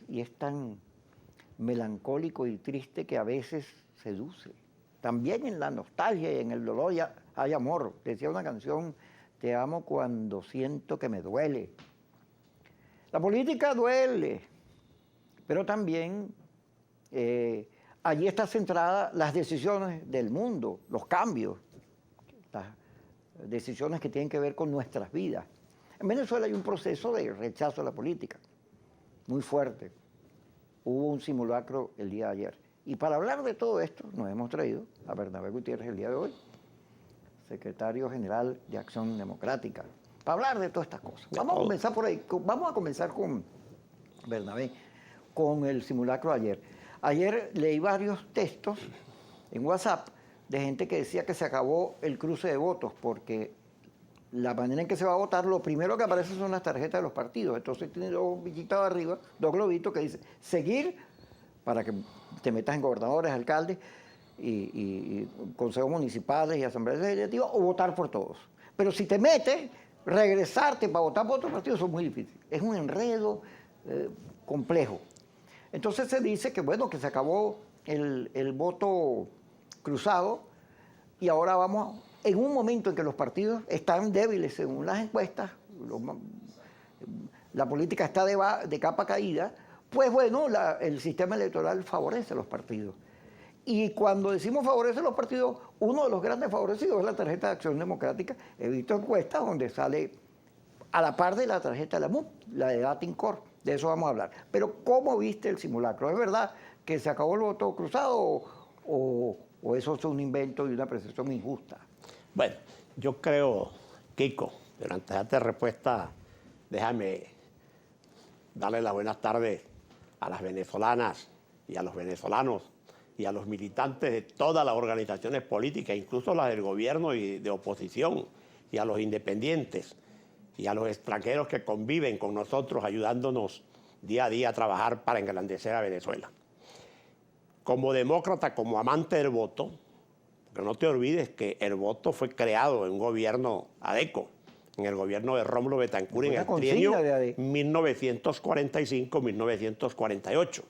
y es tan melancólico y triste que a veces seduce. También en la nostalgia y en el dolor hay amor. Decía una canción, te amo cuando siento que me duele. La política duele, pero también allí está centrada las decisiones del mundo, los cambios, las decisiones que tienen que ver con nuestras vidas. En Venezuela hay un proceso de rechazo a la política muy fuerte. Hubo un simulacro el día de ayer. Y para hablar de todo esto nos hemos traído a Bernabé Gutiérrez el día de hoy, secretario general de Acción Democrática, para hablar de todas estas cosas. Vamos a comenzar por ahí. Vamos a comenzar con Bernabé, con el simulacro de ayer. Ayer leí varios textos en WhatsApp de gente que decía que se acabó el cruce de votos porque la manera en que se va a votar, lo primero que aparece son las tarjetas de los partidos. Entonces tiene dos villitas arriba, dos globitos que dicen seguir para que te metas en gobernadores, alcaldes y consejos municipales y asambleas legislativas o votar por todos. Pero si te metes, regresarte para votar por otro partido eso es muy difícil. Es un enredo complejo. Entonces se dice que bueno, que se acabó el voto cruzado y ahora vamos en un momento en que los partidos están débiles según las encuestas, la política está de capa caída, pues bueno, el sistema electoral favorece a los partidos. Y cuando decimos favorece a los partidos, uno de los grandes favorecidos es la tarjeta de Acción Democrática. He visto encuestas donde sale a la par de la tarjeta de la MUP, la de Datincorp. De eso vamos a hablar. Pero ¿cómo viste el simulacro? ¿Es verdad que se acabó el voto cruzado o eso es un invento y una percepción injusta? Bueno, yo creo, Kiko, pero antes de darte respuesta, déjame darle las buenas tardes a las venezolanas y a los venezolanos y a los militantes de todas las organizaciones políticas, incluso las del gobierno y de oposición, y a los independientes, y a los extranjeros que conviven con nosotros, ayudándonos día a día a trabajar para engrandecer a Venezuela. Como demócrata, como amante del voto, porque no te olvides que el voto fue creado en un gobierno ADECO, en el gobierno de Rómulo Betancourt en el trienio 1945-1948.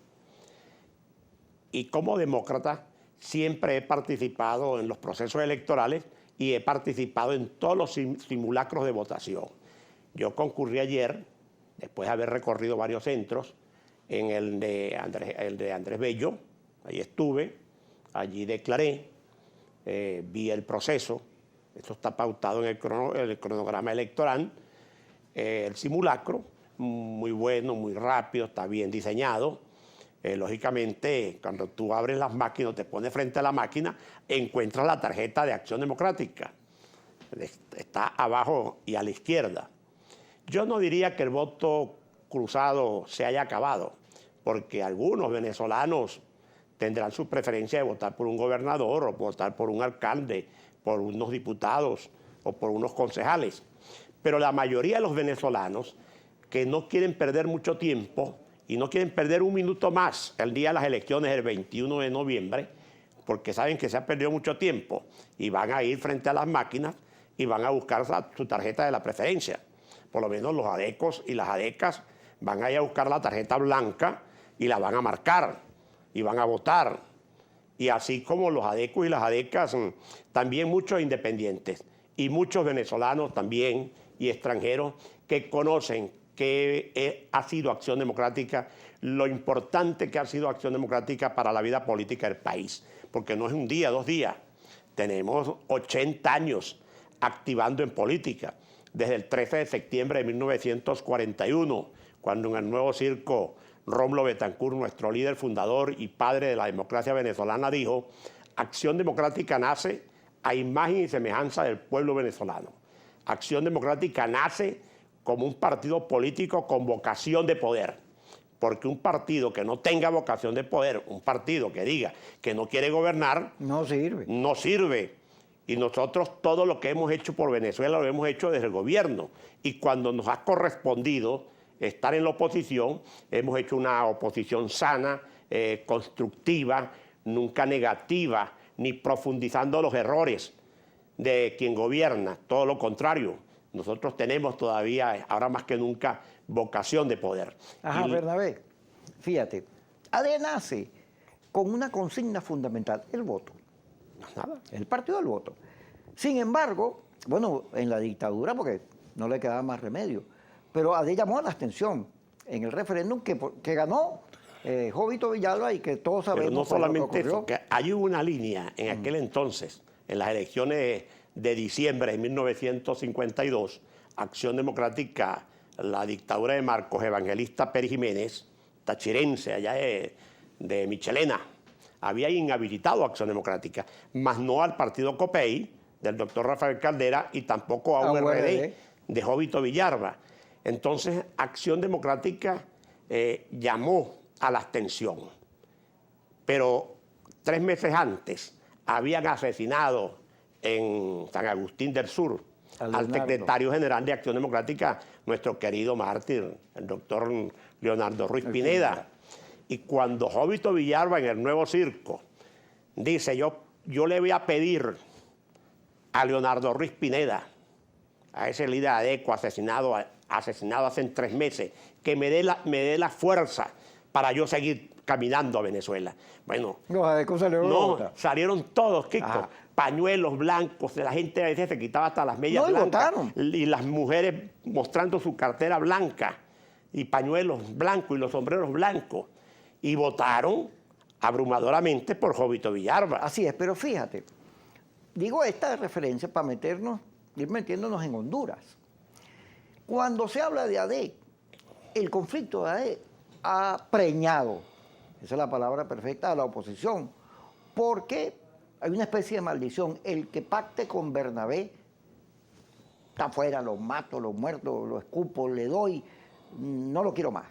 Y como demócrata siempre he participado en los procesos electorales y he participado en todos los simulacros de votación. Yo concurrí ayer, después de haber recorrido varios centros, en el de Andrés Bello, ahí estuve, allí declaré, vi el proceso, esto está pautado en el cronograma electoral, el simulacro, muy bueno, muy rápido, está bien diseñado. Lógicamente, cuando tú abres las máquinas, te pones frente a la máquina, encuentras la tarjeta de Acción Democrática. Está abajo y a la izquierda. Yo no diría que el voto cruzado se haya acabado, porque algunos venezolanos tendrán su preferencia de votar por un gobernador o votar por un alcalde, por unos diputados o por unos concejales. Pero la mayoría de los venezolanos que no quieren perder mucho tiempo y no quieren perder un minuto más el día de las elecciones, el 21 de noviembre, porque saben que se ha perdido mucho tiempo y van a ir frente a las máquinas y van a buscar su tarjeta de la preferencia. Por lo menos los adecos y las adecas van a ir a buscar la tarjeta blanca y la van a marcar y van a votar. Y así como los adecos y las adecas, también muchos independientes y muchos venezolanos también y extranjeros que conocen que ha sido Acción Democrática, lo importante que ha sido Acción Democrática para la vida política del país. Porque no es un día, 2 días. Tenemos 80 años activando en política. Desde el 13 de septiembre de 1941, cuando en el Nuevo Circo Rómulo Betancourt, nuestro líder fundador y padre de la democracia venezolana, dijo: Acción Democrática nace a imagen y semejanza del pueblo venezolano. Acción Democrática nace como un partido político con vocación de poder. Porque un partido que no tenga vocación de poder, un partido que diga que no quiere gobernar, no sirve. No sirve. Y nosotros todo lo que hemos hecho por Venezuela lo hemos hecho desde el gobierno. Y cuando nos ha correspondido estar en la oposición, hemos hecho una oposición sana, constructiva, nunca negativa, ni profundizando los errores de quien gobierna. Todo lo contrario. Nosotros tenemos todavía, ahora más que nunca, vocación de poder. Ajá, Bernabé. fíjate, AD nace con una consigna fundamental, el voto. Nada. El partido del voto. Sin embargo, bueno, en la dictadura, porque no le quedaba más remedio, pero AD llamó a la abstención en el referéndum que ganó Jovito Villalba y que todos sabemos. Pero no solamente lo eso, que hay una línea en aquel entonces, en las elecciones de diciembre de 1952, Acción Democrática, la dictadura de Marcos Evangelista Pérez Jiménez, tachirense, allá de Michelena, había inhabilitado a Acción Democrática, más no al partido COPEI, del doctor Rafael Caldera, y tampoco a URD, de Jovito Villalba. Entonces, Acción Democrática llamó a la abstención. Pero 3 meses antes habían asesinado en San Agustín del Sur al secretario general de Acción Democrática, nuestro querido mártir, el doctor Leonardo Ruiz Pineda. Y cuando Jovito Villalba en el Nuevo Circo dice, yo le voy a pedir a Leonardo Ruiz Pineda, a ese líder ADECO asesinado hace 3 meses, que me dé la fuerza para yo seguir caminando a Venezuela. Bueno, los ADECO salieron todos, Kiko. Ajá. Pañuelos blancos, la gente a veces se quitaba hasta las medias blancas. Y las mujeres mostrando su cartera blanca, y pañuelos blancos y los sombreros blancos. Y votaron abrumadoramente por Jovito Villalba. Así es, pero fíjate, digo esta referencia para ir metiéndonos en Honduras. Cuando se habla de AD, el conflicto de AD ha preñado, esa es la palabra perfecta, a la oposición, porque hay una especie de maldición. El que pacte con Bernabé está afuera, lo mato, lo muerto, lo escupo, le doy, no lo quiero más.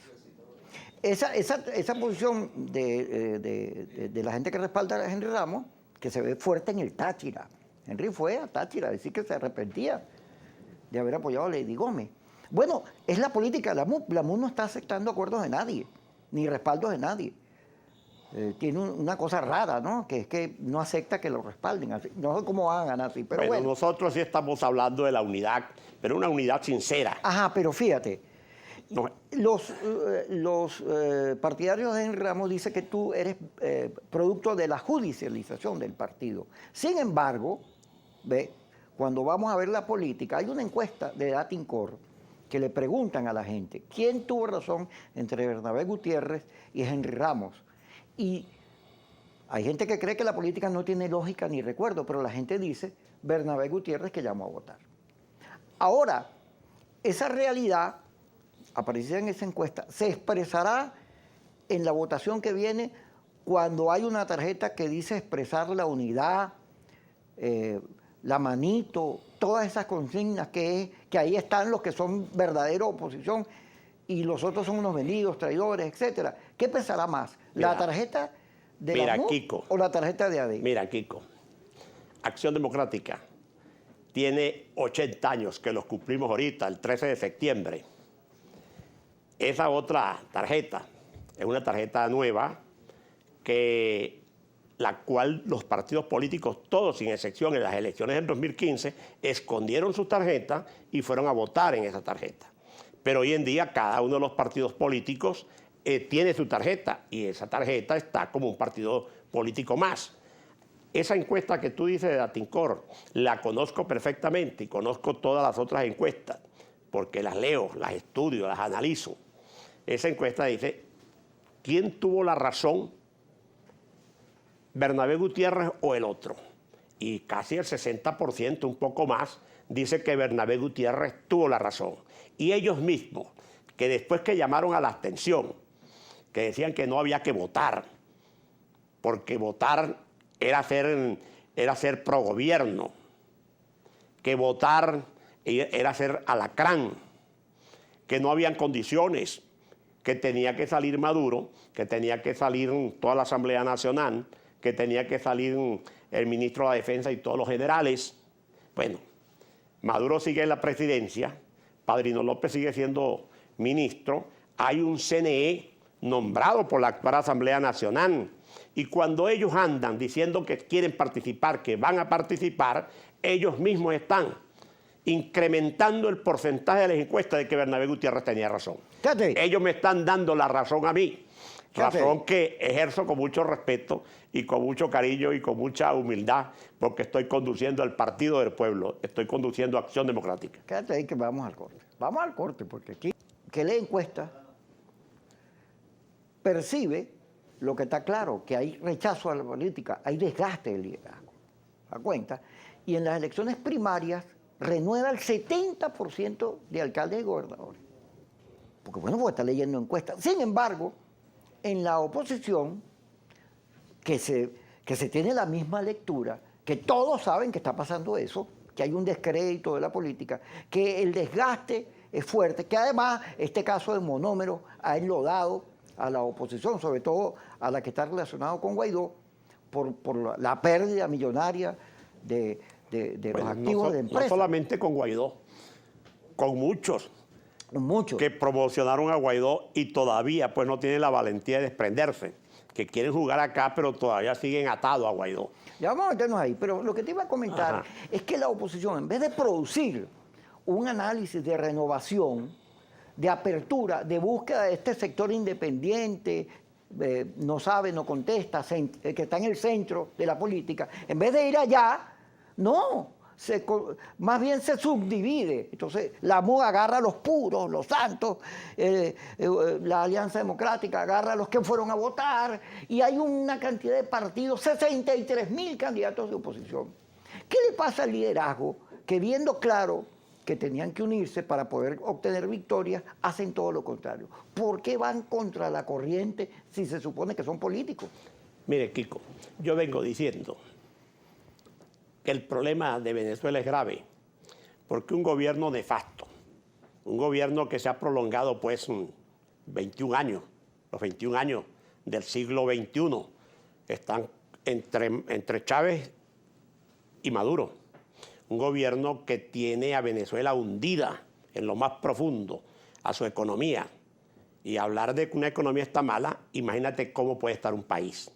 Esa posición de la gente que respalda a Henry Ramos, que se ve fuerte en el Táchira. Henry fue a Táchira a decir que se arrepentía de haber apoyado a Lady Gómez. Bueno, es la política de la MUD. La MUD no está aceptando acuerdos de nadie, ni respaldos de nadie. Tiene una cosa rara, ¿no? Que es que no acepta que lo respalden. Así. No sé cómo van a ganar así, pero bueno. Nosotros sí estamos hablando de la unidad, pero una unidad sincera. Ajá, pero fíjate, no. Los partidarios de Henry Ramos dicen que tú eres producto de la judicialización del partido. Sin embargo, cuando vamos a ver la política, hay una encuesta de Datincor que le preguntan a la gente quién tuvo razón entre Bernabé Gutiérrez y Henry Ramos. Y hay gente que cree que la política no tiene lógica ni recuerdo, pero la gente dice Bernabé Gutiérrez que llamó a votar. Ahora, esa realidad aparecida en esa encuesta se expresará en la votación que viene cuando hay una tarjeta que dice expresar la unidad, la manito, todas esas consignas que ahí están los que son verdadera oposición y los otros son unos vendidos, traidores, etcétera. ¿Qué pesará más? ¿La tarjeta de la MUD o la tarjeta de AD? Mira, Kiko, Acción Democrática tiene 80 años, que los cumplimos ahorita, el 13 de septiembre. Esa otra tarjeta es una tarjeta nueva la cual los partidos políticos, todos sin excepción en las elecciones del 2015, escondieron su tarjeta y fueron a votar en esa tarjeta. Pero hoy en día cada uno de los partidos políticos tiene su tarjeta y esa tarjeta está como un partido político más. Esa encuesta que tú dices de Datincor, la conozco perfectamente y conozco todas las otras encuestas porque las leo, las estudio, las analizo. Esa encuesta dice, ¿quién tuvo la razón? ¿Bernabé Gutiérrez o el otro? Y casi el 60%, un poco más, dice que Bernabé Gutiérrez tuvo la razón. Y ellos mismos, que después que llamaron a la abstención, que decían que no había que votar, porque votar era ser pro gobierno, que votar era ser alacrán, que no habían condiciones, que tenía que salir Maduro, que tenía que salir toda la Asamblea Nacional, que tenía que salir el ministro de la Defensa y todos los generales. Bueno, Maduro sigue en la presidencia, Padrino López sigue siendo ministro, hay un CNE nombrado por la actual Asamblea Nacional, y cuando ellos andan diciendo que quieren participar, que van a participar, ellos mismos están incrementando el porcentaje de las encuestas de que Bernabé Gutiérrez tenía razón. Fíjate. Ellos me están dando la razón a mí. razón que ejerzo con mucho respeto y con mucho cariño y con mucha humildad, porque estoy conduciendo el Partido del Pueblo, estoy conduciendo Acción Democrática. Quédate ahí que vamos al corte. Vamos al corte, porque aquí, que lee encuesta, percibe lo que está claro, que hay rechazo a la política, hay desgaste del liderazgo. ¿Da cuenta? Y en las elecciones primarias renueva el 70% de alcaldes y gobernadores. Porque bueno, porque está leyendo encuestas. Sin embargo, en la oposición, que se tiene la misma lectura, que todos saben que está pasando eso, que hay un descrédito de la política, que el desgaste es fuerte, que además este caso de monómero ha enlodado a la oposición, sobre todo a la que está relacionada con Guaidó, por la pérdida millonaria de los activos de empresas. No solamente con Guaidó, con muchos. Muchos. Que promocionaron a Guaidó y todavía pues no tienen la valentía de desprenderse, que quieren jugar acá pero todavía siguen atados a Guaidó. Ya vamos a meternos ahí, pero lo que te iba a comentar es que la oposición, en vez de producir un análisis de renovación, de apertura, de búsqueda de este sector independiente, no sabe, no contesta, que está en el centro de la política, en vez de ir allá, no, más bien se subdivide. Entonces la MUD agarra a los puros, los santos, la Alianza Democrática agarra a los que fueron a votar, y hay una cantidad de partidos, 63.000 candidatos de oposición. ¿Qué le pasa al liderazgo que, viendo claro que tenían que unirse para poder obtener victorias, hacen todo lo contrario? ¿Por qué van contra la corriente si se supone que son políticos? Mire, Kiko, yo vengo diciendo que el problema de Venezuela es grave, porque un gobierno nefasto, un gobierno que se ha prolongado pues 21 años, los 21 años del siglo XXI, están entre Chávez y Maduro. Un gobierno que tiene a Venezuela hundida en lo más profundo, a su economía. Y hablar de que una economía está mala, imagínate cómo puede estar un país.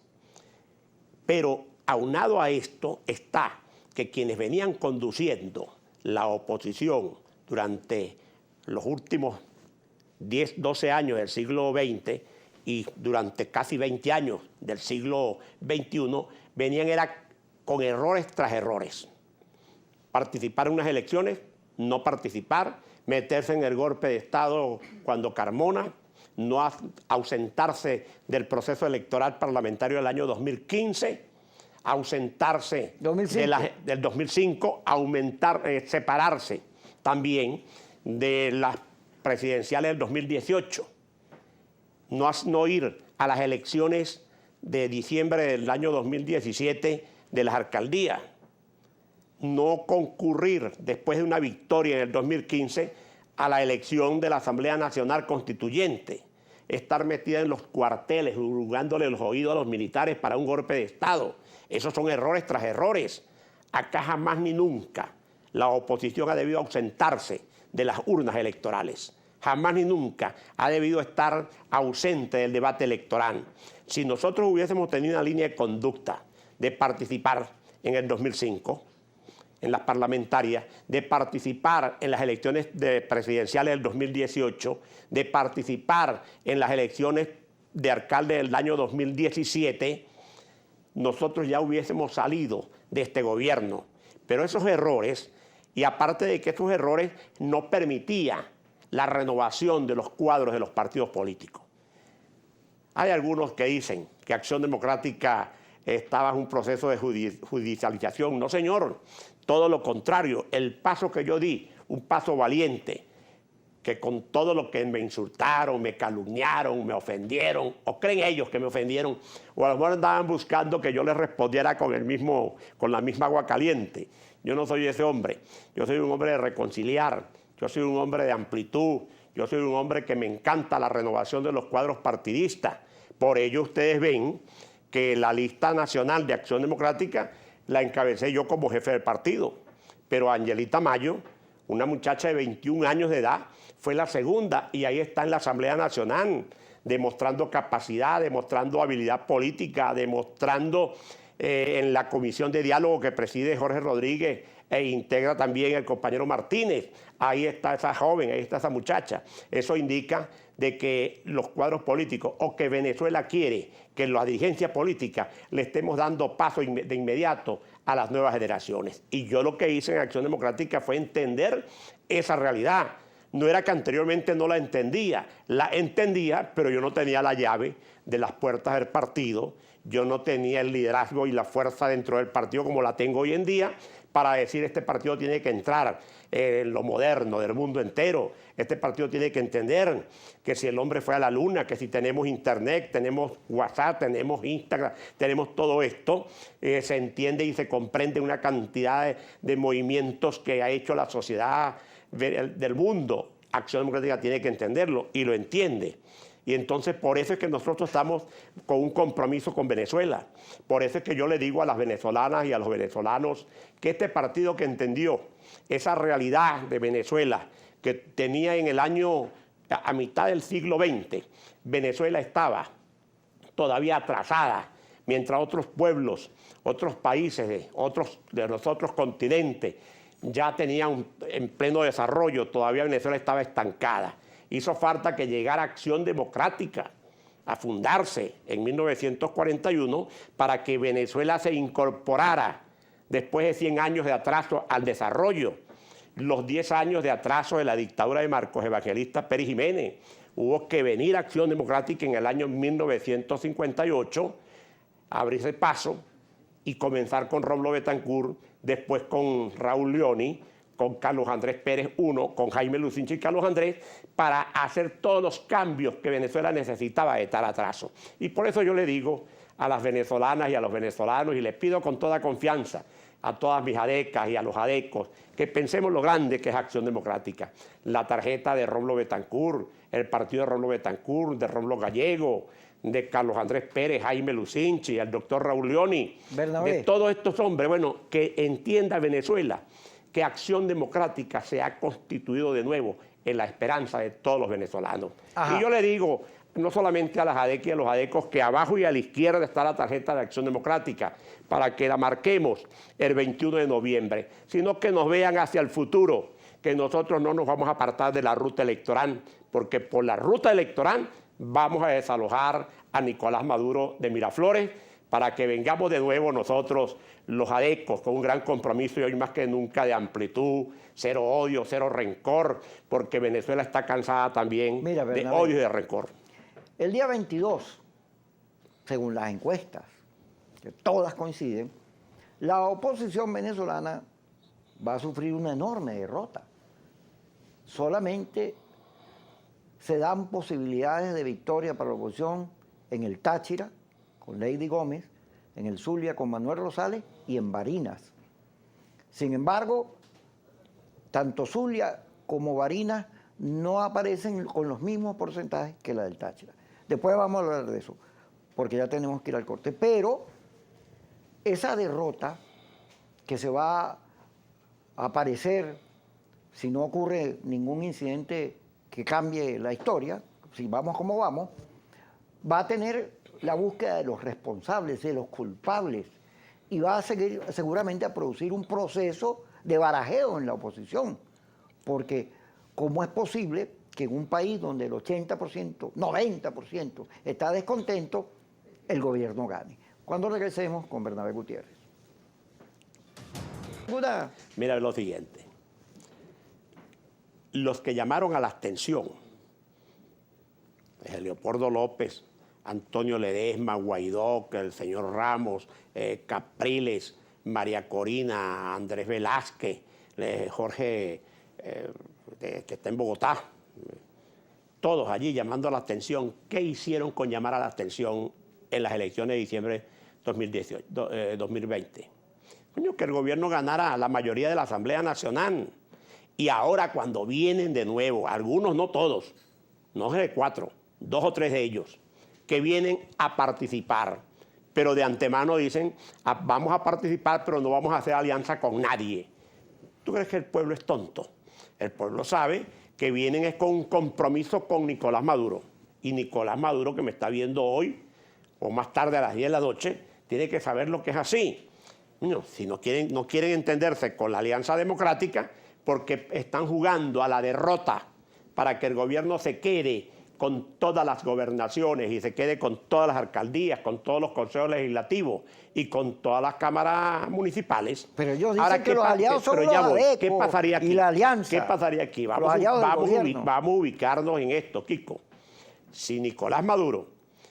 Pero aunado a esto está que quienes venían conduciendo la oposición durante los últimos 10, 12 años del siglo XX y durante casi 20 años del siglo XXI, venían con errores tras errores. Participar en unas elecciones, no participar, meterse en el golpe de Estado cuando Carmona, no ausentarse del proceso electoral parlamentario del año 2015, ausentarse del 2005, separarse también de las presidenciales del 2018, no ir a las elecciones de diciembre del año 2017 de las alcaldías, no concurrir después de una victoria en el 2015 a la elección de la Asamblea Nacional Constituyente, estar metida en los cuarteles, hurgándole los oídos a los militares para un golpe de Estado. Esos son errores tras errores. Acá jamás ni nunca la oposición ha debido ausentarse de las urnas electorales. Jamás ni nunca ha debido estar ausente del debate electoral. Si nosotros hubiésemos tenido una línea de conducta de participar en el 2005, en las parlamentarias, de participar en las elecciones presidenciales del 2018, de participar en las elecciones de alcalde del año 2017, nosotros ya hubiésemos salido de este gobierno. Pero esos errores, y aparte de que esos errores no permitían la renovación de los cuadros de los partidos políticos. Hay algunos que dicen que Acción Democrática estaba en un proceso de judicialización. No, señor, todo lo contrario. El paso que yo di, un paso valiente, que con todo lo que me insultaron, me calumniaron, me ofendieron, o creen ellos que me ofendieron, o a lo mejor andaban buscando que yo les respondiera con la misma agua caliente. Yo no soy ese hombre. Yo soy un hombre de reconciliar, yo soy un hombre de amplitud, yo soy un hombre que me encanta la renovación de los cuadros partidistas. Por ello ustedes ven que la lista nacional de Acción Democrática la encabecé yo como jefe del partido. Pero Angelita Mayo, una muchacha de 21 años de edad, fue la segunda y ahí está en la Asamblea Nacional, demostrando capacidad, demostrando habilidad política, demostrando en la comisión de diálogo que preside Jorge Rodríguez e integra también el compañero Martínez. Ahí está esa joven, ahí está esa muchacha. Eso indica de que los cuadros políticos o que Venezuela quiere que en la dirigencia política le estemos dando paso de inmediato a las nuevas generaciones. Y yo lo que hice en Acción Democrática fue entender esa realidad. No era que anteriormente no la entendía, pero yo no tenía la llave de las puertas del partido, yo no tenía el liderazgo y la fuerza dentro del partido como la tengo hoy en día para decir este partido tiene que entrar en lo moderno del mundo entero, este partido tiene que entender que si el hombre fue a la luna, que si tenemos internet, tenemos WhatsApp, tenemos Instagram, tenemos todo esto, se entiende y se comprende una cantidad de movimientos que ha hecho la sociedad del mundo. Acción Democrática tiene que entenderlo y lo entiende. Y entonces por eso es que nosotros estamos con un compromiso con Venezuela. Por eso es que yo le digo a las venezolanas y a los venezolanos que este partido que entendió esa realidad de Venezuela que tenía en el año, a mitad del siglo XX, Venezuela estaba todavía atrasada, mientras otros pueblos, otros países de los otros continentes ya tenían en pleno desarrollo, todavía Venezuela estaba estancada. Hizo falta que llegara Acción Democrática a fundarse en 1941 para que Venezuela se incorporara después de 100 años de atraso al desarrollo, los 10 años de atraso de la dictadura de Marcos Evangelista Pérez Jiménez. Hubo que venir a Acción Democrática en el año 1958, abrirse paso y comenzar con Rómulo Betancourt, después con Raúl Leoni, con Carlos Andrés Pérez I, con Jaime Lucinchi y Carlos Andrés, para hacer todos los cambios que Venezuela necesitaba de tal atraso. Y por eso yo le digo a las venezolanas y a los venezolanos, y les pido con toda confianza a todas mis adecas y a los adecos, que pensemos lo grande que es Acción Democrática. La tarjeta de Rómulo Betancourt, el partido de Rómulo Betancourt, de Rómulo Gallego, de Carlos Andrés Pérez, Jaime Lucinchi, el doctor Raúl Leoni, de todos estos hombres, bueno, que entienda Venezuela que Acción Democrática se ha constituido de nuevo en la esperanza de todos los venezolanos. Ajá. Y yo le digo, no solamente a las adecas y a los adecos, que abajo y a la izquierda está la tarjeta de Acción Democrática, para que la marquemos el 21 de noviembre, sino que nos vean hacia el futuro, que nosotros no nos vamos a apartar de la ruta electoral, porque por la ruta electoral vamos a desalojar a Nicolás Maduro de Miraflores, para que vengamos de nuevo nosotros, los adecos, con un gran compromiso y hoy más que nunca de amplitud, cero odio, cero rencor, porque Venezuela está cansada también de odio y de rencor. El día 22, según las encuestas, que todas coinciden, la oposición venezolana va a sufrir una enorme derrota. Solamente se dan posibilidades de victoria para la oposición en el Táchira, con Lady Gómez, en el Zulia con Manuel Rosales y en Barinas. Sin embargo, tanto Zulia como Barinas no aparecen con los mismos porcentajes que la del Táchira. Después vamos a hablar de eso, porque ya tenemos que ir al corte. Pero esa derrota que se va a aparecer si no ocurre ningún incidente que cambie la historia, si vamos como vamos, va a tener la búsqueda de los responsables, de los culpables, y va a seguir seguramente a producir un proceso de barajeo en la oposición, porque ¿cómo es posible que en un país donde el 80%, 90% está descontento, el gobierno gane? Cuando regresemos con Bernabé Gutiérrez. Mira lo siguiente, los que llamaron a la abstención, Leopoldo López, Antonio Ledesma, Guaidó, el señor Ramos, Capriles, María Corina, Andrés Velázquez, Jorge, que está en Bogotá, todos allí llamando a la abstención. ¿Qué hicieron con llamar a la abstención en las elecciones de diciembre de 2020? Coño, que el gobierno ganara la mayoría de la Asamblea Nacional. Y ahora cuando vienen de nuevo, algunos, no todos, no sé de 4, 2 o 3 de ellos, que vienen a participar, pero de antemano dicen, vamos a participar, pero no vamos a hacer alianza con nadie. ¿Tú crees que el pueblo es tonto? El pueblo sabe que vienen es con un compromiso con Nicolás Maduro. Y Nicolás Maduro, que me está viendo hoy, o más tarde a las 10 de la noche, tiene que saber lo que es así. No, si no quieren entenderse con la Alianza Democrática, porque están jugando a la derrota para que el gobierno se quede con todas las gobernaciones y se quede con todas las alcaldías, con todos los consejos legislativos y con todas las cámaras municipales. Pero ellos dicen que los aliados son los ADECO ¿Qué pasaría aquí? y la alianza. ¿Qué pasaría aquí? Vamos a ubicarnos en esto, Kiko. Si Nicolás Maduro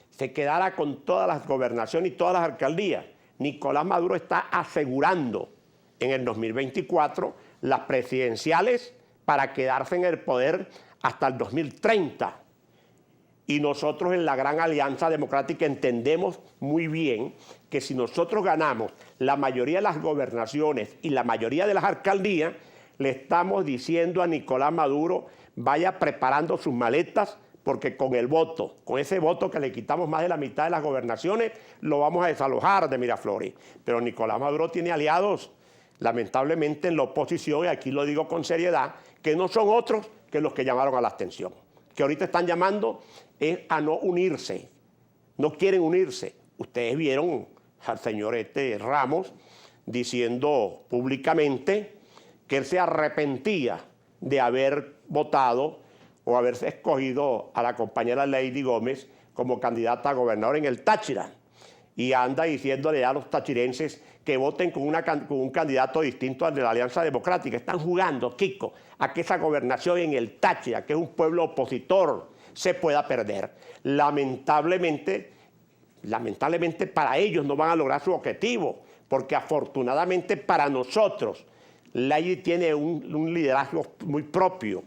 se quedara con todas las gobernaciones y todas las alcaldías, Nicolás Maduro está asegurando en el 2024 las presidenciales para quedarse en el poder hasta el 2030. Y nosotros en la Gran Alianza Democrática entendemos muy bien que si nosotros ganamos la mayoría de las gobernaciones y la mayoría de las alcaldías, le estamos diciendo a Nicolás Maduro, vaya preparando sus maletas, porque con ese voto que le quitamos más de la mitad de las gobernaciones, lo vamos a desalojar de Miraflores. Pero Nicolás Maduro tiene aliados, lamentablemente en la oposición, y aquí lo digo con seriedad, que no son otros que los que llamaron a la abstención, que ahorita están llamando a no unirse, no quieren unirse. Ustedes vieron al señor Ramos diciendo públicamente que él se arrepentía de haber votado o haberse escogido a la compañera Lady Gómez como candidata a gobernador en el Táchira. Y anda diciéndole a los tachirenses que voten con un candidato distinto al de la Alianza Democrática. Están jugando, Kiko, a que esa gobernación en el Táchira, que es un pueblo opositor, se pueda perder. Lamentablemente para ellos no van a lograr su objetivo, porque afortunadamente para nosotros, Lady tiene un liderazgo muy propio.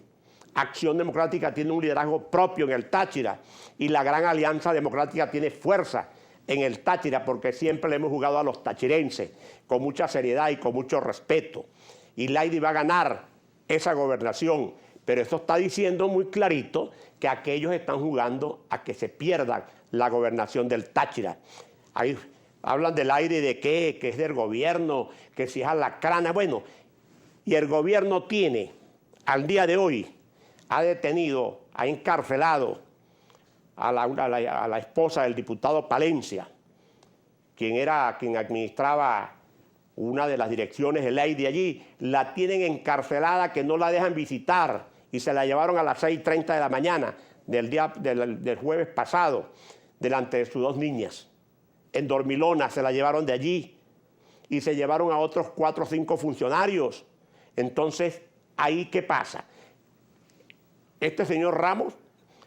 Acción Democrática tiene un liderazgo propio en el Táchira y la Gran Alianza Democrática tiene fuerza en el Táchira porque siempre le hemos jugado a los tachirenses con mucha seriedad y con mucho respeto. Y Lady va a ganar esa gobernación, pero eso está diciendo muy clarito que aquellos están jugando a que se pierda la gobernación del Táchira. Ahí hablan del aire de que es del gobierno, que si es alacrana. Bueno, y el gobierno tiene, al día de hoy, ha detenido, ha encarcelado a la esposa del diputado Palencia, quien administraba una de las direcciones de Lady allí. La tienen encarcelada, que no la dejan visitar, y se la llevaron a las 6:30 de la mañana del jueves pasado, delante de sus dos niñas. En dormilona se la llevaron de allí, y se llevaron a otros 4 o 5 funcionarios. Entonces, ¿ahí qué pasa? Este señor Ramos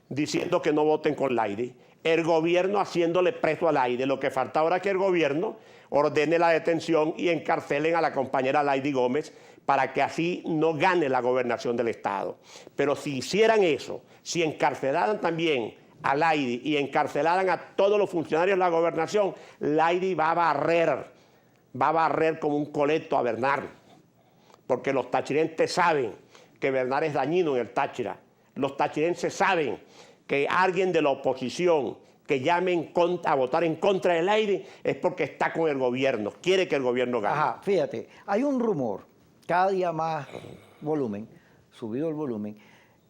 diciendo que no voten con Lady, el gobierno haciéndole preso a Lady. Lo que falta ahora es que el gobierno ordene la detención y encarcelen a la compañera Lady Gómez para que así no gane la gobernación del Estado. Pero si hicieran eso, si encarcelaran también a Lady y encarcelaran a todos los funcionarios de la gobernación, Lady va a barrer como un coleto a Bernard, porque los tachirenses saben que Bernard es dañino en el Táchira. Los tachirenses saben que alguien de la oposición que llame a votar en contra de Lady es porque está con el gobierno, quiere que el gobierno gane. Ajá, fíjate, hay un rumor, cada día más subido el volumen,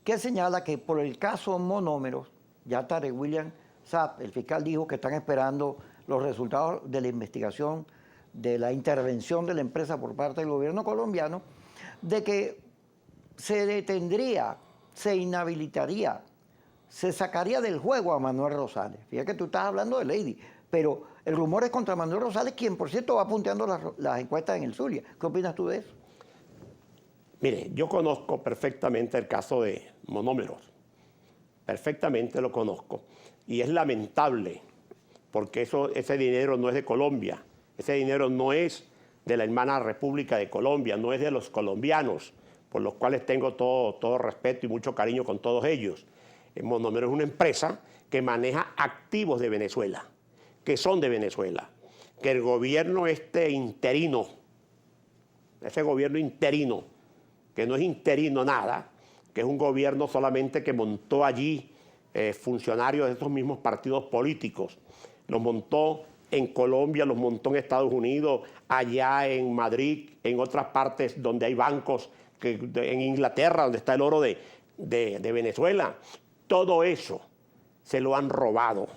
que señala que por el caso Monómeros, ya Tarek William Saab, el fiscal, dijo que están esperando los resultados de la investigación de la intervención de la empresa por parte del gobierno colombiano, de que se detendría, se inhabilitaría, se sacaría del juego a Manuel Rosales. Fíjate que tú estás hablando de Lady, pero el rumor es contra Manuel Rosales, quien por cierto va punteando las encuestas en el Zulia. ¿Qué opinas tú de eso? Mire, yo conozco perfectamente el caso de Monómeros, perfectamente lo conozco, y es lamentable, porque ese dinero no es de Colombia, ese dinero no es de la hermana República de Colombia, no es de los colombianos, por los cuales tengo todo respeto y mucho cariño con todos ellos. Monómeros es una empresa que maneja activos de Venezuela, que son de Venezuela, que el gobierno interino, ese gobierno interino, que no es interino nada, que es un gobierno solamente que montó allí funcionarios de estos mismos partidos políticos, los montó en Colombia, los montó en Estados Unidos, allá en Madrid, en otras partes donde hay bancos, en Inglaterra, donde está el oro de Venezuela. Todo eso se lo han robado.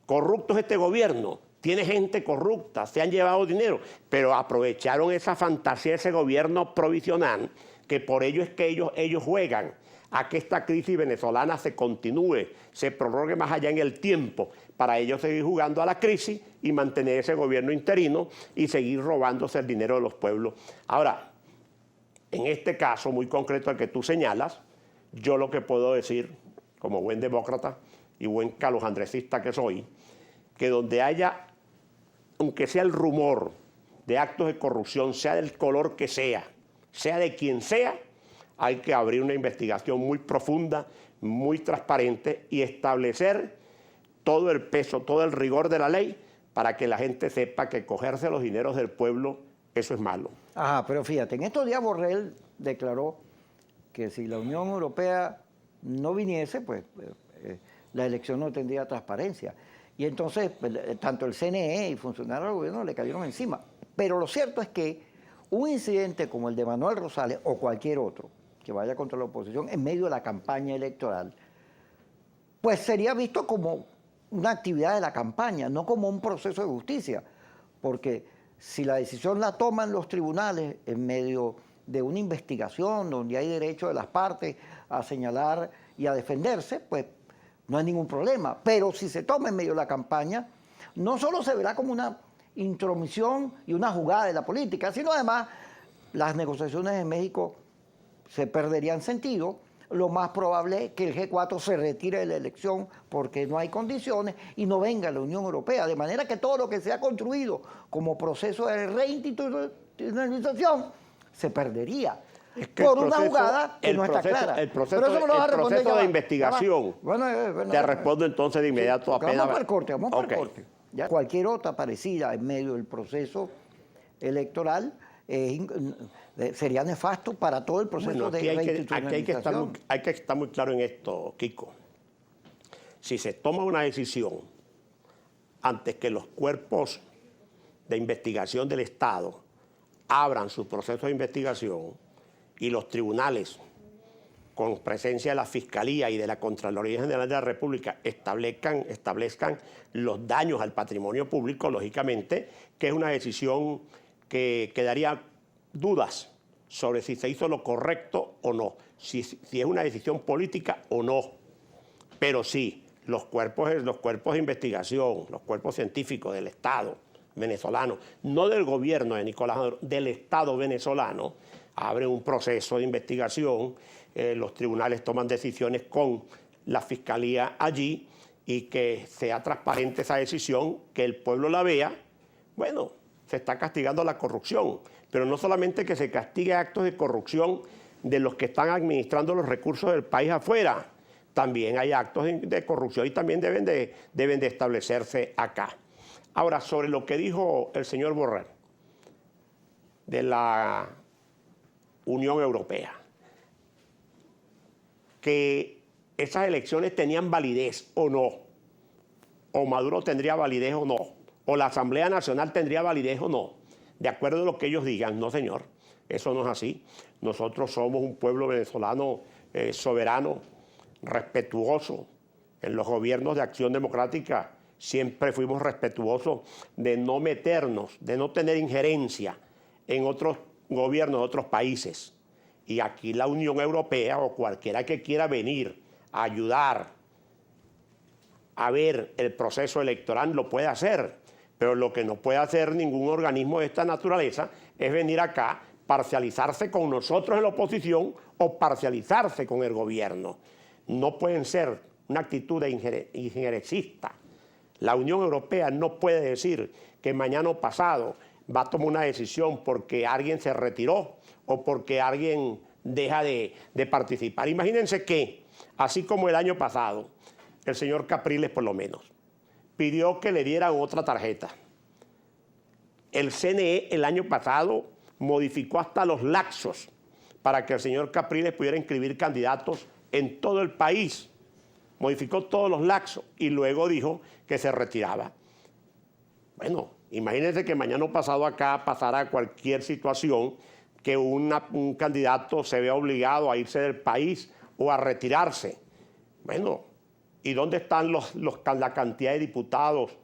¿Corrupto es este gobierno? tiene gente corrupta, se han llevado dinero, pero aprovecharon esa fantasía de ese gobierno provisional, que por ello es que ellos juegan a que esta crisis venezolana se continúe, se prorrogue más allá en el tiempo, para ellos seguir jugando a la crisis y mantener ese gobierno interino y seguir robándose el dinero de los pueblos. Ahora, en este caso muy concreto al que tú señalas, yo lo que puedo decir, como buen demócrata y buen calojandresista que soy, que donde haya, aunque sea el rumor de actos de corrupción, sea del color que sea de quien sea, hay que abrir una investigación muy profunda, muy transparente y establecer todo el peso, todo el rigor de la ley para que la gente sepa que cogerse los dineros del pueblo, eso es malo. Ajá, pero fíjate, en estos días Borrell declaró que si la Unión Europea no viniese, pues la elección no tendría transparencia. Y entonces, tanto el CNE y funcionarios del gobierno le cayeron encima. Pero lo cierto es que un incidente como el de Manuel Rosales o cualquier otro que vaya contra la oposición en medio de la campaña electoral, pues sería visto como una actividad de la campaña, no como un proceso de justicia. Porque si la decisión la toman los tribunales en medio de una investigación donde hay derecho de las partes a señalar y a defenderse, pues no hay ningún problema. Pero si se toma en medio de la campaña, no solo se verá como una intromisión y una jugada de la política, sino además las negociaciones en México se perderían sentido. Lo más probable es que el G4 se retire de la elección porque no hay condiciones y no venga la Unión Europea. De manera que todo lo que se ha construido como proceso de reinstitucionalización se perdería. Es que por una jugada que no está clara. El proceso de investigación. Te respondo entonces de inmediato apenas. Vamos para el corte, vamos para el corte. Ya, cualquier otra parecida en medio del proceso electoral sería nefasto para todo el proceso de reinstitucionalización. Hay que estar muy claro en esto, Kiko. Si se toma una decisión antes que los cuerpos de investigación del Estado abran su proceso de investigación y los tribunales, con presencia de la Fiscalía y de la Contraloría General de la República, establezcan los daños al patrimonio público, lógicamente, que es una decisión que quedaría dudas sobre si se hizo lo correcto o no, si es una decisión política o no. Pero sí, los cuerpos de investigación, los cuerpos científicos del Estado venezolano, no del gobierno de Nicolás Maduro, del Estado venezolano, abren un proceso de investigación, los tribunales toman decisiones con la Fiscalía allí y que sea transparente esa decisión, que el pueblo la vea. Bueno, se está castigando la corrupción, pero no solamente que se castigue actos de corrupción de los que están administrando los recursos del país afuera, también hay actos de corrupción y también deben de establecerse acá. Ahora, sobre lo que dijo el señor Borrell de la Unión Europea, que esas elecciones tenían validez o no, o Maduro tendría validez o no, o la Asamblea Nacional tendría validez o no, de acuerdo a lo que ellos digan. No, señor, eso no es así. Nosotros somos un pueblo venezolano soberano, respetuoso. En los gobiernos de Acción Democrática siempre fuimos respetuosos de no meternos, de no tener injerencia en otros gobiernos de otros países. Y aquí la Unión Europea o cualquiera que quiera venir a ayudar a ver el proceso electoral lo puede hacer, pero lo que no puede hacer ningún organismo de esta naturaleza es venir acá, parcializarse con nosotros en la oposición o parcializarse con el gobierno. No pueden ser una actitud injerencista. La Unión Europea no puede decir que mañana o pasado va a tomar una decisión porque alguien se retiró o porque alguien deja de participar. Imagínense que, así como el año pasado, el señor Capriles por lo menos pidió que le dieran otra tarjeta. El CNE el año pasado modificó hasta los lapsos para que el señor Capriles pudiera inscribir candidatos en todo el país. Modificó todos los lapsos y luego dijo que se retiraba. Bueno, imagínense que mañana o pasado acá pasara cualquier situación que un candidato se vea obligado a irse del país o a retirarse. Bueno, ¿y dónde están la cantidad de diputados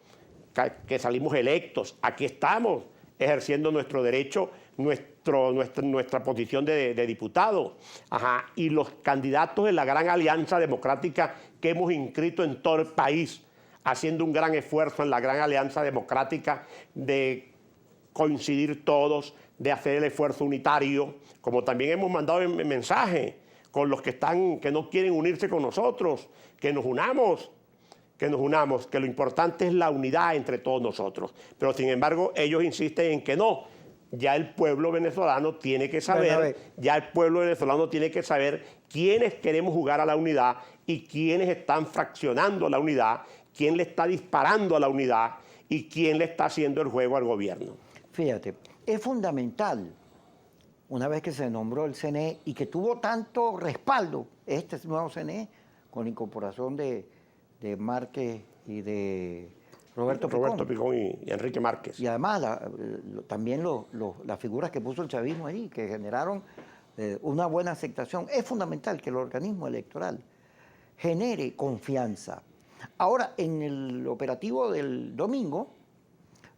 que salimos electos. Aquí estamos ejerciendo nuestro derecho, nuestra posición de diputado. Ajá. Y los candidatos de la gran alianza democrática que hemos inscrito en todo el país, haciendo un gran esfuerzo en la gran alianza democrática de coincidir todos, de hacer el esfuerzo unitario, como también hemos mandado el mensaje con los que no quieren unirse con nosotros, que nos unamos, que lo importante es la unidad entre todos nosotros. Pero sin embargo, ellos insisten en que no. Ya el pueblo venezolano tiene que saber, quiénes queremos jugar a la unidad y quiénes están fraccionando la unidad, quién le está disparando a la unidad y quién le está haciendo el juego al gobierno. Fíjate, es fundamental, una vez que se nombró el CNE y que tuvo tanto respaldo, este nuevo CNE, con la incorporación de Márquez y de Roberto Picón y Enrique Márquez. Y además también las figuras que puso el chavismo ahí, que generaron una buena aceptación. Es fundamental que el organismo electoral genere confianza. Ahora, en el operativo del domingo,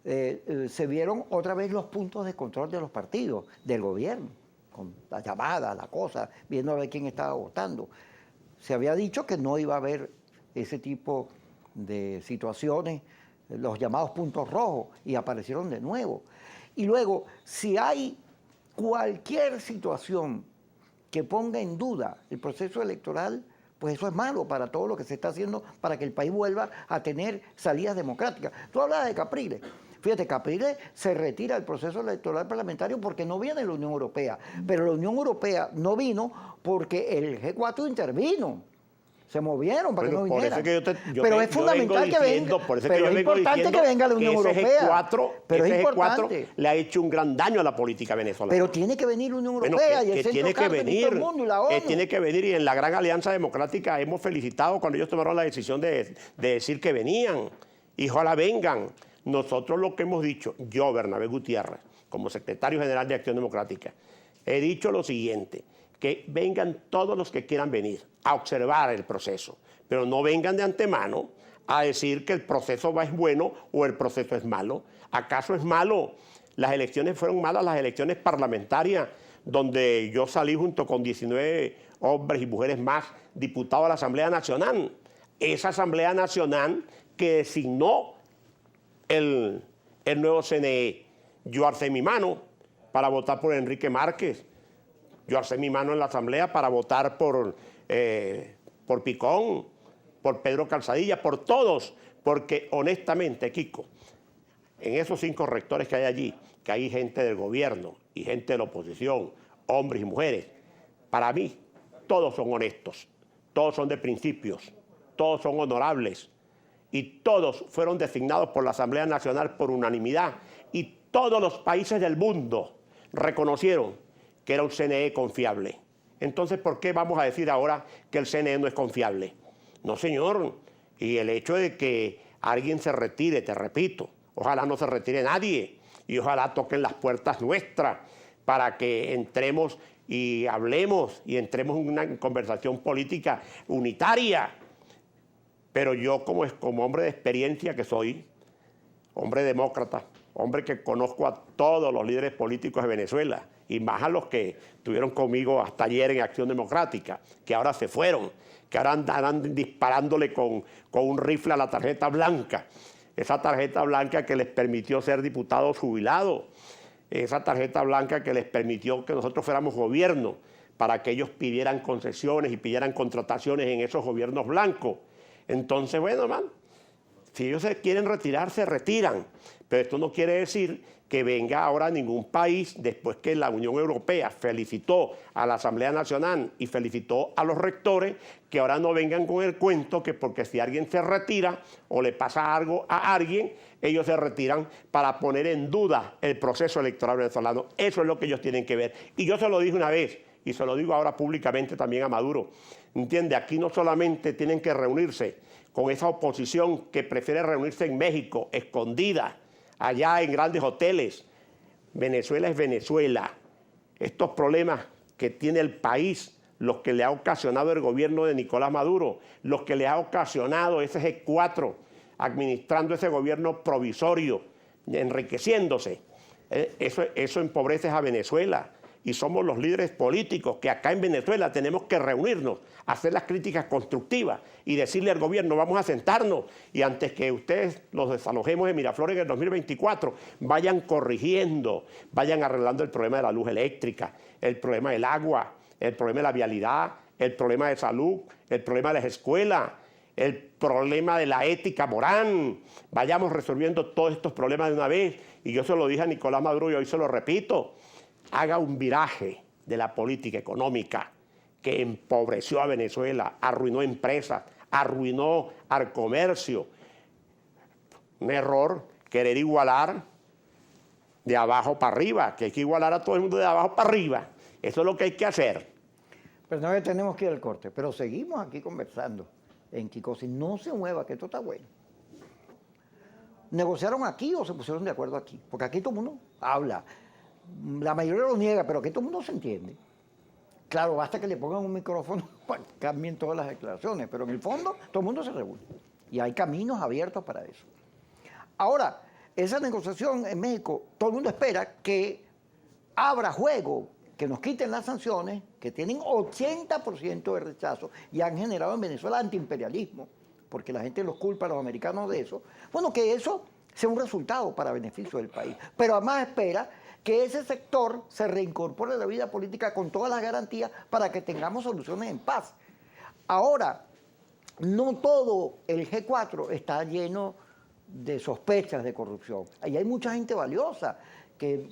se vieron otra vez los puntos de control de los partidos, del gobierno, con la llamada, la cosa, viendo a ver quién estaba votando. Se había dicho que no iba a haber ese tipo de situaciones, los llamados puntos rojos, y aparecieron de nuevo. Y luego, si hay cualquier situación que ponga en duda el proceso electoral, pues eso es malo para todo lo que se está haciendo para que el país vuelva a tener salidas democráticas. Tú hablas de Capriles. Fíjate, Capriles se retira del proceso electoral parlamentario porque no viene la Unión Europea. Pero la Unión Europea no vino porque el G4 intervino. Se movieron para que no vinieran. Pero es fundamental que venga. Pero es importante que venga la Unión Europea. Pero es importante. Le ha hecho un gran daño a la política venezolana. Pero tiene que venir la Unión Europea y el tiene que venir, todo el mundo y la ONU. Tiene que venir, y en la Gran Alianza Democrática hemos felicitado cuando ellos tomaron la decisión de decir que venían. Y ojalá vengan. Nosotros lo que hemos dicho, yo, Bernabé Gutiérrez, como secretario general de Acción Democrática, he dicho lo siguiente: que vengan todos los que quieran venir a observar el proceso, pero no vengan de antemano a decir que el proceso es bueno o el proceso es malo. ¿Acaso es malo? Las elecciones fueron malas, las elecciones parlamentarias, donde yo salí junto con 19 hombres y mujeres más diputados a la Asamblea Nacional. Esa Asamblea Nacional que designó el nuevo CNE. Yo alcé mi mano para votar por Enrique Márquez. Yo alcé mi mano en la Asamblea para votar por Picón, por Pedro Calzadilla, por todos, porque honestamente, Kiko, en esos 5 rectores que hay allí, que hay gente del gobierno y gente de la oposición, hombres y mujeres, para mí todos son honestos, todos son de principios, todos son honorables y todos fueron designados por la Asamblea Nacional por unanimidad, y todos los países del mundo reconocieron que era un CNE confiable. Entonces, ¿por qué vamos a decir ahora que el CNE no es confiable? No, señor. Y el hecho de que alguien se retire, te repito, ojalá no se retire nadie, y ojalá toquen las puertas nuestras para que entremos y hablemos y entremos en una conversación política unitaria. Pero yo, como hombre de experiencia que soy, hombre demócrata, hombre que conozco a todos los líderes políticos de Venezuela, y más a los que estuvieron conmigo hasta ayer en Acción Democrática, que ahora se fueron, que ahora andan disparándole con un rifle a la tarjeta blanca. Esa tarjeta blanca que les permitió ser diputados jubilados, esa tarjeta blanca que les permitió que nosotros fuéramos gobierno, para que ellos pidieran concesiones y pidieran contrataciones en esos gobiernos blancos. Entonces, bueno, man, si ellos se quieren retirar, se retiran. Pero esto no quiere decir que venga ahora ningún país, después que la Unión Europea felicitó a la Asamblea Nacional y felicitó a los rectores, que ahora no vengan con el cuento que porque si alguien se retira o le pasa algo a alguien, ellos se retiran para poner en duda el proceso electoral venezolano. Eso es lo que ellos tienen que ver. Y yo se lo dije una vez, y se lo digo ahora públicamente también a Maduro. ¿Entiende? Aquí no solamente tienen que reunirse con esa oposición que prefiere reunirse en México, escondida, allá en grandes hoteles. Venezuela es Venezuela. Estos problemas que tiene el país, los que le ha ocasionado el gobierno de Nicolás Maduro, los que le ha ocasionado ese G4 administrando ese gobierno provisorio, enriqueciéndose. Eso empobrece a Venezuela. Y somos los líderes políticos que acá en Venezuela tenemos que reunirnos, hacer las críticas constructivas y decirle al gobierno, vamos a sentarnos y antes que ustedes los desalojemos de Miraflores en el 2024, vayan corrigiendo, vayan arreglando el problema de la luz eléctrica, el problema del agua, el problema de la vialidad, el problema de salud, el problema de las escuelas, el problema de la ética moral. Vayamos resolviendo todos estos problemas de una vez. Y yo se lo dije a Nicolás Maduro y hoy se lo repito. Haga un viraje de la política económica que empobreció a Venezuela, arruinó empresas, arruinó al comercio. Un error querer igualar de abajo para arriba, que hay que igualar a todo el mundo de abajo para arriba. Eso es lo que hay que hacer. Pero no tenemos que ir al corte, pero seguimos aquí conversando en Kikosi. No se mueva, que esto está bueno. ¿Negociaron aquí o se pusieron de acuerdo aquí? Porque aquí todo el mundo habla. La mayoría lo niega, pero aquí todo el mundo se entiende. Claro, basta que le pongan un micrófono para que cambien todas las declaraciones, pero en el fondo todo el mundo se reúne. Y hay caminos abiertos para eso. Ahora, esa negociación en México, todo el mundo espera que abra juego, que nos quiten las sanciones, que tienen 80% de rechazo y han generado en Venezuela antiimperialismo, porque la gente los culpa a los americanos de eso. Bueno, que eso sea un resultado para beneficio del país. Pero además espera que ese sector se reincorpore a la vida política con todas las garantías para que tengamos soluciones en paz. Ahora, no todo el G4 está lleno de sospechas de corrupción. Ahí hay mucha gente valiosa que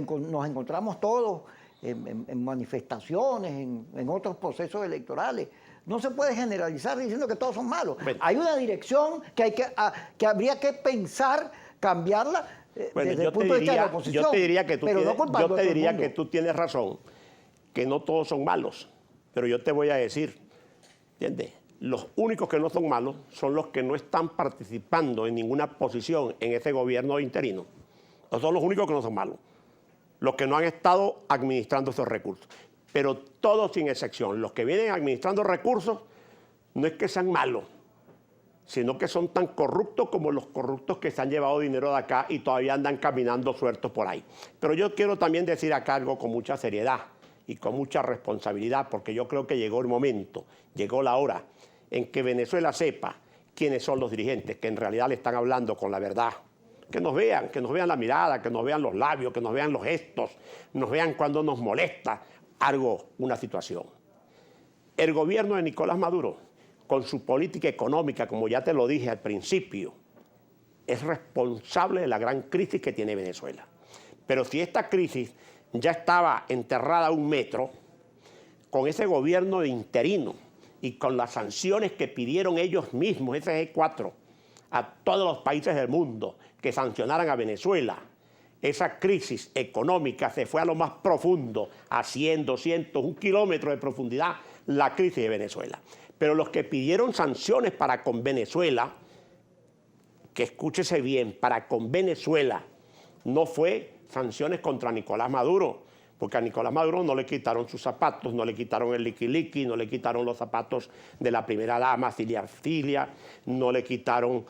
nos encontramos todos en manifestaciones, en otros procesos electorales. No se puede generalizar diciendo que todos son malos. Bueno, hay una dirección que habría que pensar cambiarla desde el punto de vista de la oposición. Yo te diría que tú tienes razón, que no todos son malos. Pero yo te voy a decir, ¿entiendes? Los únicos que no son malos son los que no están participando en ninguna posición en ese gobierno interino. Esos son los únicos que no son malos. Los que no han estado administrando esos recursos. Pero todos sin excepción, los que vienen administrando recursos, no es que sean malos, sino que son tan corruptos como los corruptos que se han llevado dinero de acá y todavía andan caminando sueltos por ahí. Pero yo quiero también decir acá algo con mucha seriedad y con mucha responsabilidad, porque yo creo que llegó el momento, llegó la hora en que Venezuela sepa quiénes son los dirigentes, que en realidad le están hablando con la verdad. Que nos vean la mirada, que nos vean los labios, que nos vean los gestos, nos vean cuando nos molesta algo, una situación. El gobierno de Nicolás Maduro, con su política económica, como ya te lo dije al principio, es responsable de la gran crisis que tiene Venezuela. Pero si esta crisis ya estaba enterrada a 1 metro, con ese gobierno de interino y con las sanciones que pidieron ellos mismos, ese G4, a todos los países del mundo que sancionaran a Venezuela, esa crisis económica se fue a lo más profundo, a 100, 200, 1 kilómetro de profundidad, la crisis de Venezuela. Pero los que pidieron sanciones para con Venezuela, que escúchese bien, para con Venezuela, no fue sanciones contra Nicolás Maduro, porque a Nicolás Maduro no le quitaron sus zapatos, no le quitaron el liqui-liqui, no le quitaron los zapatos de la primera dama, Cilia, no le quitaron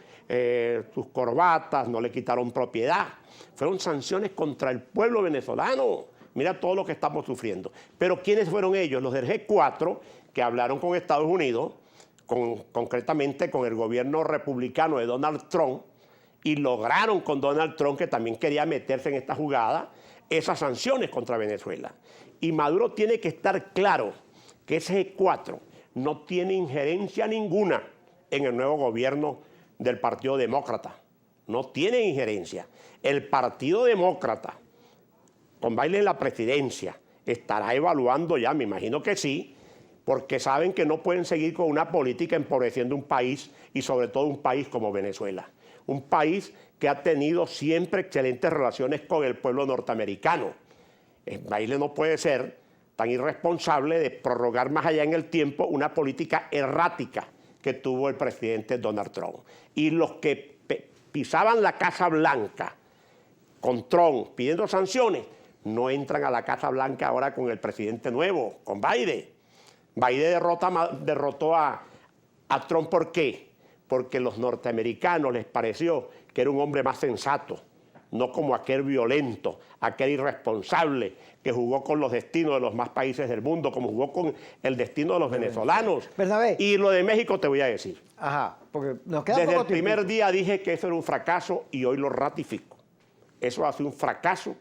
sus corbatas, no le quitaron propiedad. Fueron sanciones contra el pueblo venezolano. Mira todo lo que estamos sufriendo. Pero ¿quiénes fueron ellos? Los del G4, que hablaron con Estados Unidos, concretamente con el gobierno republicano de Donald Trump, y lograron con Donald Trump, que también quería meterse en esta jugada, esas sanciones contra Venezuela. Y Maduro tiene que estar claro que ese G4 no tiene injerencia ninguna en el nuevo gobierno del Partido Demócrata. No tiene injerencia. El Partido Demócrata, con Biden en la presidencia, estará evaluando ya, me imagino que sí, porque saben que no pueden seguir con una política empobreciendo un país y sobre todo un país como Venezuela. Un país que ha tenido siempre excelentes relaciones con el pueblo norteamericano. Biden no puede ser tan irresponsable de prorrogar más allá en el tiempo una política errática que tuvo el presidente Donald Trump. Y los que pisaban la Casa Blanca con Trump pidiendo sanciones, no entran a la Casa Blanca ahora con el presidente nuevo, con Biden. Biden derrotó a Trump, ¿por qué? porque los norteamericanos les pareció que era un hombre más sensato, no como aquel violento, aquel irresponsable que jugó con los destinos de los más países del mundo, como jugó con el destino de los venezolanos. Bernabé. Y lo de México te voy a decir. Ajá, porque nos queda Desde poco el primer tiempito. día dije que eso era un fracaso y hoy lo ratifico. Eso ha sido un fracaso.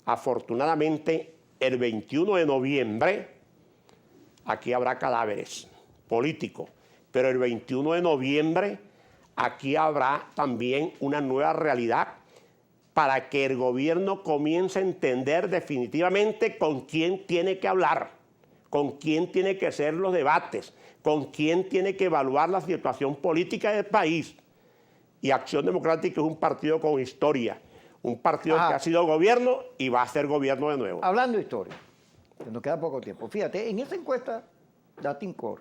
Afortunadamente, el 21 de noviembre, aquí habrá cadáveres políticos, pero el 21 de noviembre aquí habrá también una nueva realidad para que el gobierno comience a entender definitivamente con quién tiene que hablar, con quién tiene que hacer los debates, con quién tiene que evaluar la situación política del país. Y Acción Democrática es un partido con historia, un partido que ha sido gobierno y va a ser gobierno de nuevo. Hablando de historia, que nos queda poco tiempo. Fíjate, en esa encuesta Datincorp,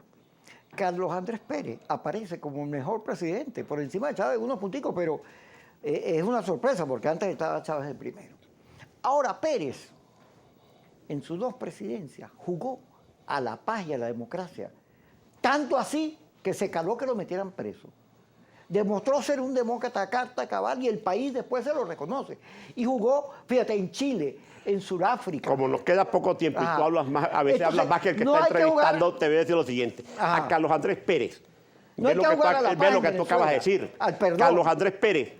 Carlos Andrés Pérez aparece como el mejor presidente, por encima de Chávez unos punticos, pero es una sorpresa porque antes estaba Chávez el primero. Ahora Pérez, en sus dos presidencias, jugó a la paz y a la democracia, tanto así que se caló que lo metieran preso. Demostró ser un demócrata a carta cabal y el país después se lo reconoce. Y jugó, fíjate, en Chile, en Sudáfrica. Como nos queda poco tiempo y tú hablas más, a veces Entonces, hablas más que el que no está hay que entrevistando, jugar. te voy a decir lo siguiente. A Carlos Andrés Pérez, No hay que jugar a la ve paz lo en que tú acabas de Venezuela, decir. al perdón. Carlos Andrés Pérez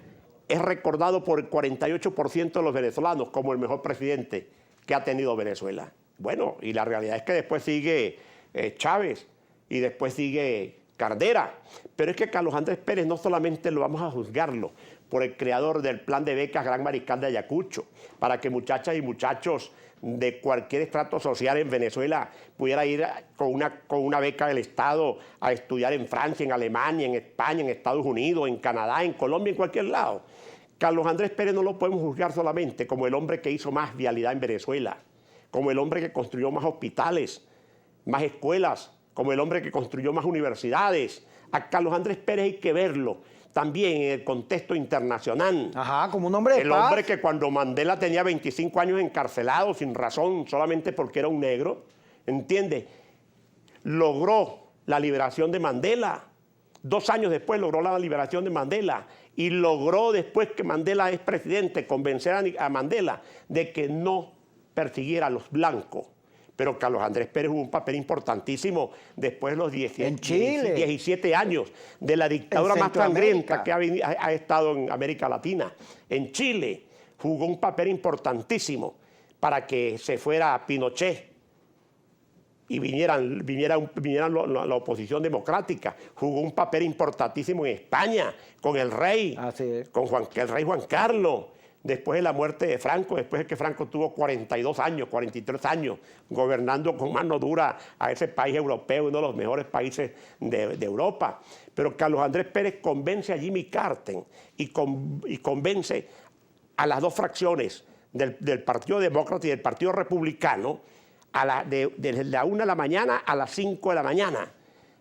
es recordado por el 48% de los venezolanos como el mejor presidente que ha tenido Venezuela. Bueno, y la realidad es que después sigue Chávez y después sigue Cardera. Pero es que Carlos Andrés Pérez no solamente lo vamos a juzgarlo por el creador del plan de becas Gran Mariscal de Ayacucho, para que muchachas y muchachos de cualquier estrato social en Venezuela pudiera ir con una beca del Estado a estudiar en Francia, en Alemania, en España, en Estados Unidos, en Canadá, en Colombia, en cualquier lado. Carlos Andrés Pérez no lo podemos juzgar solamente como el hombre que hizo más vialidad en Venezuela, como el hombre que construyó más hospitales, más escuelas, como el hombre que construyó más universidades. A Carlos Andrés Pérez hay que verlo también en el contexto internacional. Ajá, como un hombre de El paz. hombre que cuando Mandela tenía 25 años encarcelado sin razón, solamente porque era un negro, ¿entiendes? Logró la liberación de Mandela. 2 años después logró la liberación de Mandela y logró, después que Mandela es presidente, convencer a Mandela de que no persiguiera a los blancos. Pero Carlos Andrés Pérez jugó un papel importantísimo después de los 17 años de la dictadura más sangrienta que ha estado en América Latina. En Chile jugó un papel importantísimo para que se fuera Pinochet y viniera la oposición democrática. Jugó un papel importantísimo en España con el rey, con el rey Juan Carlos. Después de la muerte de Franco, después de que Franco tuvo 42 años, 43 años, gobernando con mano dura a ese país europeo, uno de los mejores países de Europa. Pero Carlos Andrés Pérez convence a Jimmy Carter y convence a las dos fracciones del Partido Demócrata y del Partido Republicano desde la 1 de la mañana a las 5 de la mañana,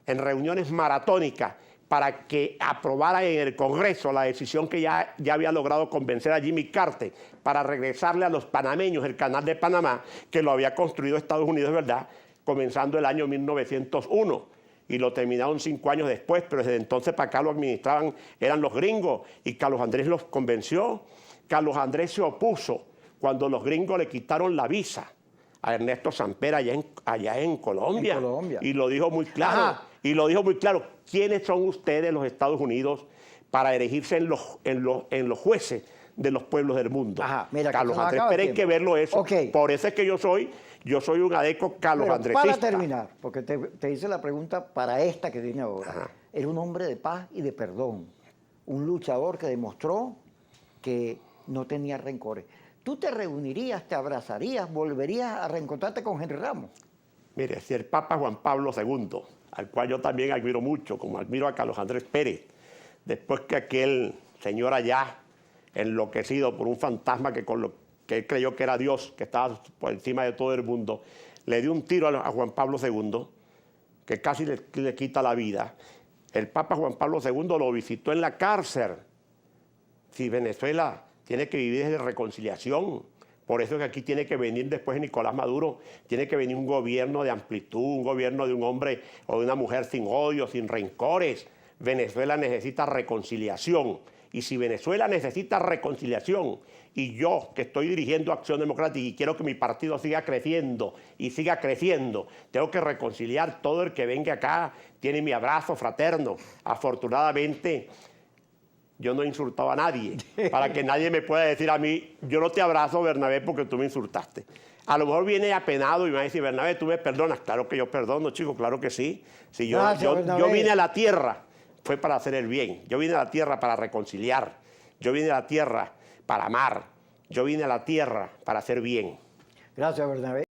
en reuniones maratónicas, para que aprobara en el Congreso la decisión que ya había logrado convencer a Jimmy Carter para regresarle a los panameños el canal de Panamá, que lo había construido Estados Unidos, ¿verdad?, comenzando el año 1901. Y lo terminaron 5 años después, pero desde entonces para acá lo administraban, eran los gringos, y Carlos Andrés los convenció. Carlos Andrés se opuso cuando los gringos le quitaron la visa a Ernesto Samper allá en Colombia. Y lo dijo muy claro. Ajá. Y lo dijo muy claro. ¿Quiénes son ustedes, los Estados Unidos, para erigirse en los jueces de los pueblos del mundo? Ajá, mira, Carlos Andrés Pérez, hay que verlo eso. Okay. Por eso es que yo soy un adeco Carlos Andresista. Para terminar, porque te hice la pregunta para esta que viene ahora. Ajá. Era un hombre de paz y de perdón. Un luchador que demostró que no tenía rencores. ¿Tú te reunirías, te abrazarías, volverías a reencontrarte con Henry Ramos? Mire, si el Papa Juan Pablo II, al cual yo también admiro mucho, como admiro a Carlos Andrés Pérez, después que aquel señor allá, enloquecido por un fantasma que él creyó que era Dios, que estaba por encima de todo el mundo, le dio un tiro a Juan Pablo II, que casi le quita la vida. El Papa Juan Pablo II lo visitó en la cárcel. Si Venezuela tiene que vivir desde reconciliación. Por eso es que aquí tiene que venir después de Nicolás Maduro, tiene que venir un gobierno de amplitud, un gobierno de un hombre o de una mujer sin odio, sin rencores, Venezuela necesita reconciliación. Y si Venezuela necesita reconciliación, y yo que estoy dirigiendo Acción Democrática y quiero que mi partido siga creciendo y siga creciendo, tengo que reconciliar. Todo el que venga acá tiene mi abrazo fraterno. Afortunadamente, yo no he insultado a nadie, para que nadie me pueda decir a mí, yo no te abrazo, Bernabé, porque tú me insultaste. A lo mejor viene apenado y me va a decir, Bernabé, ¿tú me perdonas? Claro que yo perdono, chico, claro que sí. Si yo vine a la tierra, fue para hacer el bien. Yo vine a la tierra para reconciliar. Yo vine a la tierra para amar. Yo vine a la tierra para hacer bien. Gracias, Bernabé.